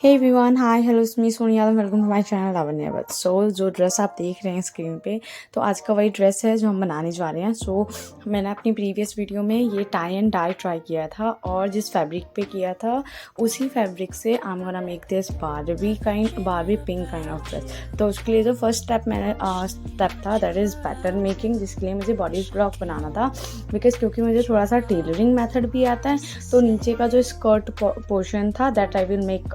Hey everyone, hi hello, it's me Sonia, welcome to my channel Lavanya बट। So जो dress आप देख रहे हैं स्क्रीन पे, तो आज का वही ड्रेस है जो हम बनाने जा रहे हैं। सो मैंने अपनी प्रीवियस वीडियो में ये टाई एंड डाई ट्राई किया था और जिस फैब्रिक पे किया था उसी फैब्रिक से I am gonna make this Barbie pink kind of dress. तो उसके लिए जो फर्स्ट स्टेप था दैट इज़ पैटर्न मेकिंग, जिसके लिए मुझे बॉडी ब्लॉक बनाना था। क्योंकि मुझे थोड़ा सा टेलरिंग मेथड भी आता है, तो नीचे का जो स्कर्ट पोर्शन था that I will make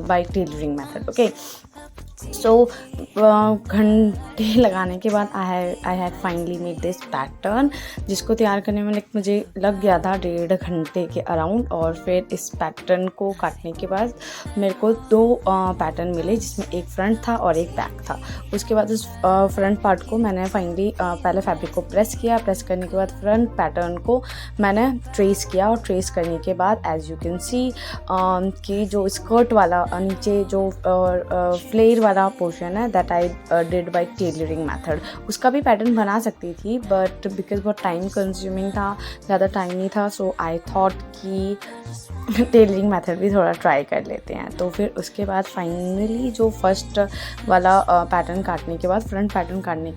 by tailoring method. Okay, so घंटे लगाने के बाद I have finally made this pattern, जिसको तैयार करने में मुझे लग गया था 1.5 घंटे के अराउंड। और फिर इस पैटर्न को काटने के बाद मेरे को 2 पैटर्न मिले, जिसमें एक फ्रंट था और एक बैक था। उसके बाद उस फ्रंट पार्ट को मैंने फाइनली पहले फैब्रिक को प्रेस किया। प्रेस करने के बाद फ्रंट पैटर्न को मैंने ट्रेस किया, और ट्रेस करने के बाद एज यू कैन सी कि जो स्कर्ट वाला नीचे जो फ्लेयर वाला पोर्शन है that I did bye tailoring method, उसका भी पैटर्न बना सकती थी, बट बिकॉज बहुत टाइम कंज्यूमिंग था, ज़्यादा टाइम नहीं था, सो आई थॉट कि टेलरिंग मेथड भी थोड़ा ट्राई कर लेते हैं। तो फिर उसके बाद फाइनली जो फर्स्ट वाला पैटर्न काटने के बाद, फ्रंट पैटर्न काटने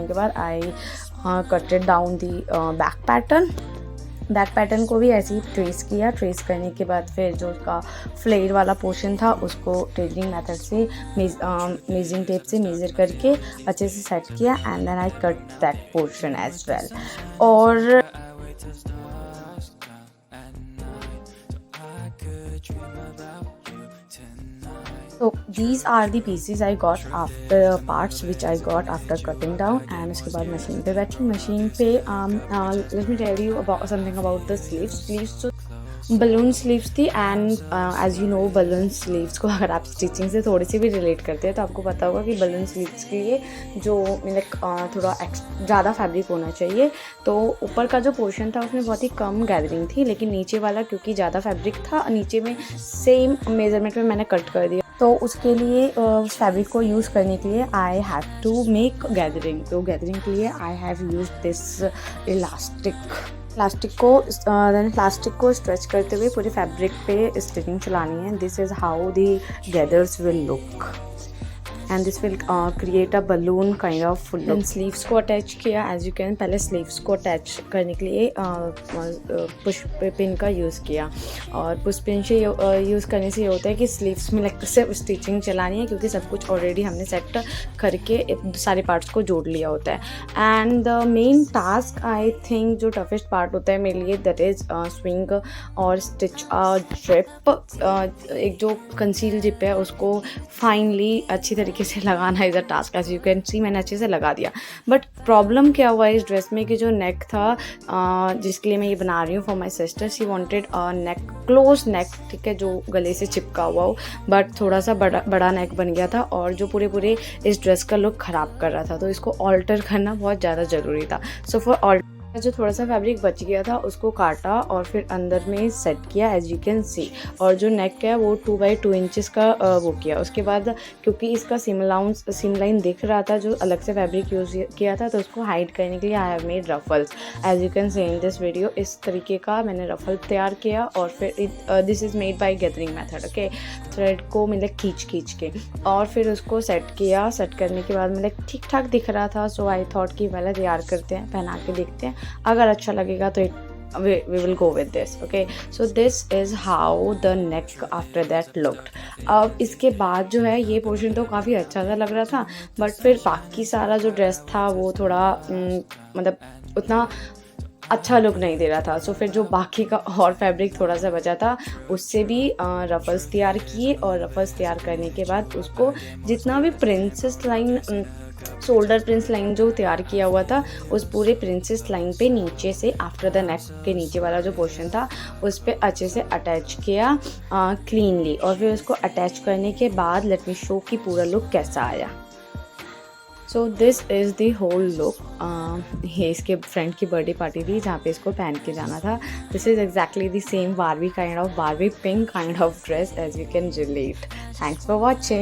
के बाद I cutted down the back pattern. Back pattern को भी ऐसे ही ट्रेस किया। ट्रेस करने के बाद फिर जो उसका फ्लेयर वाला पोर्शन था उसको टेलरिंग मेथड से मेजरिंग टेप से मेज़र करके अच्छे से सेट किया, and then I cut that portion as well. और so these are the pieces I got after parts which I got after cutting down। and उसके बाद मशीन पे बैठी। मशीन पे let me tell you about something about the sleeves तो balloon sleeves थी। And as you know, balloon sleeves को अगर आप स्टिचिंग से थोड़ी सी भी रिलेट करते हैं तो आपको पता होगा कि बलून स्लीव्स के लिए जो थोड़ा ज़्यादा फैब्रिक होना चाहिए। तो ऊपर का जो पोर्शन था उसमें बहुत ही कम गैदरिंग थी, लेकिन नीचे वाला क्योंकि ज़्यादा फैब्रिक था, नीचे में सेम मेजरमेंट में मैंने कट कर दिया। तो उसके लिए उस फैब्रिक को यूज़ करने के लिए I have to make gathering. तो गैदरिंग के लिए I have use this plastic को स्ट्रेच करते हुए पूरे फैब्रिक पे स्टिचिंग चलानी है। This is how the gathers will look, and this will create a balloon kind of full look. Sleeves को अटैच किया एज यू कैन। पहले स्लीव्स को अटैच करने के लिए पुश पिन का यूज़ किया, और पुश पिन से यूज़ करने से ये होता है कि स्लीव्स में सिर्फ स्टिचिंग चलानी है, क्योंकि सब कुछ ऑलरेडी हमने सेट करके सारे पार्ट्स को जोड़ लिया होता है। And the main task I think जो टफेस्ट पार्ट होता है मेरे लिए दैट इज़ स्विंग और स्टिच जिप। एक जो कंसील जिप है उसको फाइनली अच्छी तरीके से लगाना is a task. As you can see मैंने अच्छे से लगा दिया, बट प्रॉब्लम क्या हुआ इस ड्रेस में कि जो नेक था जिसके लिए मैं ये बना रही हूँ for my sister, she wanted neck, close neck, ठीक है, जो गले से चिपका हुआ हो, बट थोड़ा सा बड़ा नेक बन गया था और जो पूरे इस ड्रेस का लुक ख़राब कर रहा था। तो इसको ऑल्टर करना बहुत ज़्यादा ज़रूरी था। सो फॉर जो थोड़ा सा फैब्रिक बच गया था उसको काटा और फिर अंदर में सेट किया एज यू कैन सी। और जो नेक है वो 2 बाई 2 इंचेस का वो किया। उसके बाद क्योंकि इसका सिम लाइन दिख रहा था जो अलग से फैब्रिक यूज़ किया था, तो उसको हाइड करने के लिए I have made ruffles as you can see in this video. इस तरीके का मैंने रफल तैयार किया, और फिर this is made by gathering method. Okay, thread को खींच के और फिर उसको सेट किया। सेट करने के बाद ठीक ठाक दिख रहा था, सो आई थॉट कि पहले तैयार करते हैं, पहना के देखते हैं, अगर अच्छा लगेगा तो we will go with this। okay, so this is how the neck after that looked। अब इसके बाद जो है ये पोर्शन तो काफ़ी अच्छा सा लग रहा था, बट फिर बाकी सारा जो ड्रेस था वो थोड़ा उतना अच्छा लुक नहीं दे रहा था। सो फिर जो बाकी का और फैब्रिक थोड़ा सा बचा था उससे भी रफल्स तैयार किए, और रफल्स तैयार करने के बाद उसको जितना भी princess line shoulder Prince line जो तैयार किया हुआ था उस पूरे प्रिंसेस लाइन पे नीचे से आफ्टर द नेक के नीचे वाला जो पोर्शन था उस पे अच्छे से अटैच किया क्लीनली। और फिर उसको अटैच करने के बाद लेट मी शो कि पूरा लुक कैसा आया। So this is the whole look. ये इसके फ्रेंड की बर्थडे पार्टी थी जहाँ पे इसको पहन के जाना था। This is exactly the same Barbie pink kind of dress as you can relate. Thanks for watching.